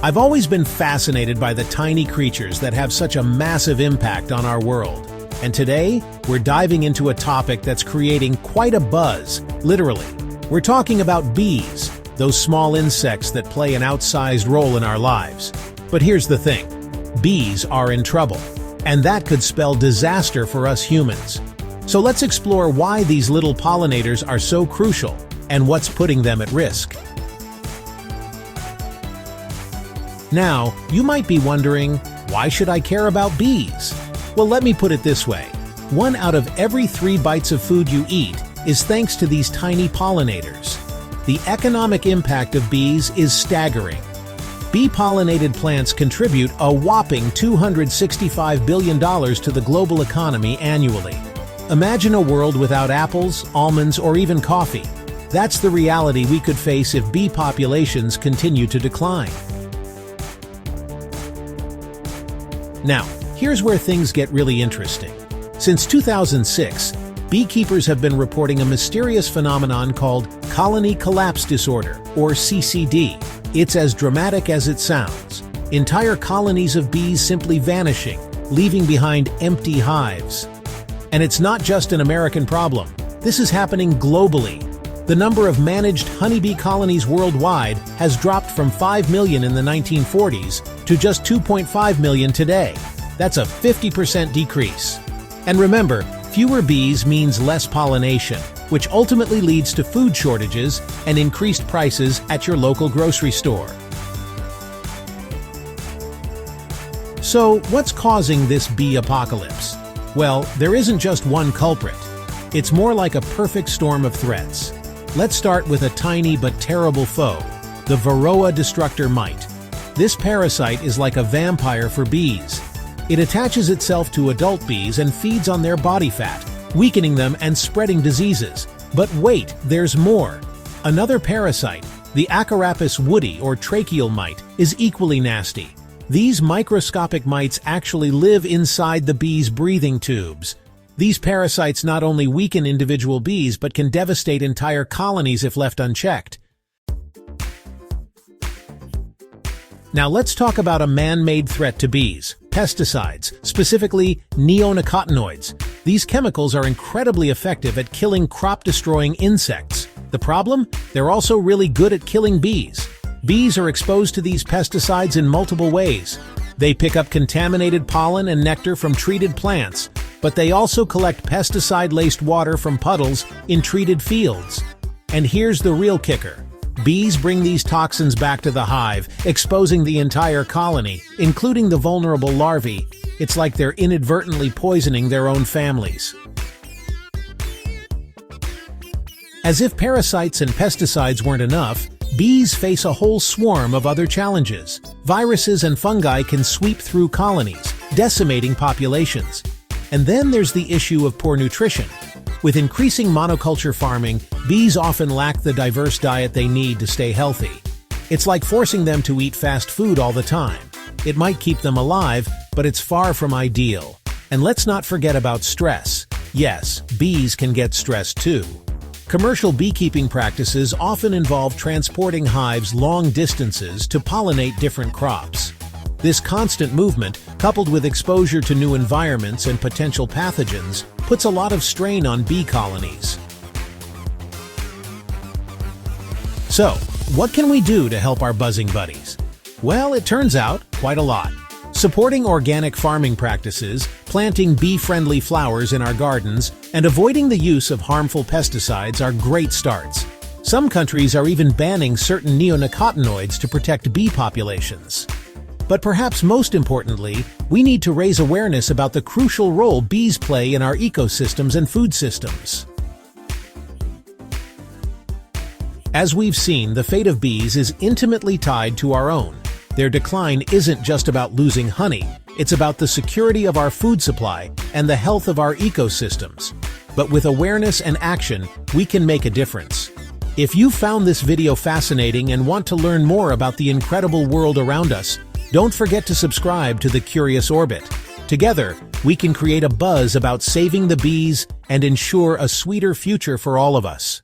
I've always been fascinated by the tiny creatures that have such a massive impact on our world. And today, we're diving into a topic that's creating quite a buzz, literally. We're talking about bees, those small insects that play an outsized role in our lives. But here's the thing, bees are in trouble, and that could spell disaster for us humans. So let's explore why these little pollinators are so crucial and what's putting them at risk. Now, you might be wondering, why should I care about bees? Well, let me put it this way. 1 out of every 3 bites of food you eat is thanks to these tiny pollinators. The economic impact of bees is staggering. Bee-pollinated plants contribute a whopping $265 billion to the global economy annually. Imagine a world without apples, almonds, or even coffee. That's the reality we could face if bee populations continue to decline. Now, here's where things get really interesting. Since 2006, beekeepers have been reporting a mysterious phenomenon called colony collapse disorder, or CCD. It's as dramatic as it sounds. Entire colonies of bees simply vanishing, leaving behind empty hives. And it's not just an American problem. This is happening globally. The number of managed honeybee colonies worldwide has dropped from 5 million in the 1940s to just 2.5 million today. That's a 50% decrease. And remember, fewer bees means less pollination, which ultimately leads to food shortages and increased prices at your local grocery store. So, what's causing this bee apocalypse? Well, there isn't just one culprit. It's more like a perfect storm of threats. Let's start with a tiny but terrible foe, the Varroa destructor mite. This parasite is like a vampire for bees. It attaches itself to adult bees and feeds on their body fat, weakening them and spreading diseases. But wait, there's more. Another parasite, the Acarapis woodi or tracheal mite, is equally nasty. These microscopic mites actually live inside the bees' breathing tubes. These parasites not only weaken individual bees but can devastate entire colonies if left unchecked. Now let's talk about a man-made threat to bees, pesticides, specifically neonicotinoids. These chemicals are incredibly effective at killing crop-destroying insects. The problem? They're also really good at killing bees. Bees are exposed to these pesticides in multiple ways. They pick up contaminated pollen and nectar from treated plants, but they also collect pesticide-laced water from puddles in treated fields. And here's the real kicker. Bees bring these toxins back to the hive, exposing the entire colony, including the vulnerable larvae. It's like they're inadvertently poisoning their own families. As if parasites and pesticides weren't enough, bees face a whole swarm of other challenges. Viruses and fungi can sweep through colonies, decimating populations. And then there's the issue of poor nutrition. With increasing monoculture farming, bees often lack the diverse diet they need to stay healthy. It's like forcing them to eat fast food all the time. It might keep them alive, but it's far from ideal. And let's not forget about stress. Yes, bees can get stressed too. Commercial beekeeping practices often involve transporting hives long distances to pollinate different crops. This constant movement, coupled with exposure to new environments and potential pathogens, puts a lot of strain on bee colonies. So, what can we do to help our buzzing buddies? Well, it turns out, quite a lot. Supporting organic farming practices, planting bee-friendly flowers in our gardens, and avoiding the use of harmful pesticides are great starts. Some countries are even banning certain neonicotinoids to protect bee populations. But perhaps most importantly, we need to raise awareness about the crucial role bees play in our ecosystems and food systems. As we've seen, the fate of bees is intimately tied to our own. Their decline isn't just about losing honey, it's about the security of our food supply and the health of our ecosystems. But with awareness and action, we can make a difference. If you found this video fascinating and want to learn more about the incredible world around us, don't forget to subscribe to The Curious Orbit. Together, we can create a buzz about saving the bees and ensure a sweeter future for all of us.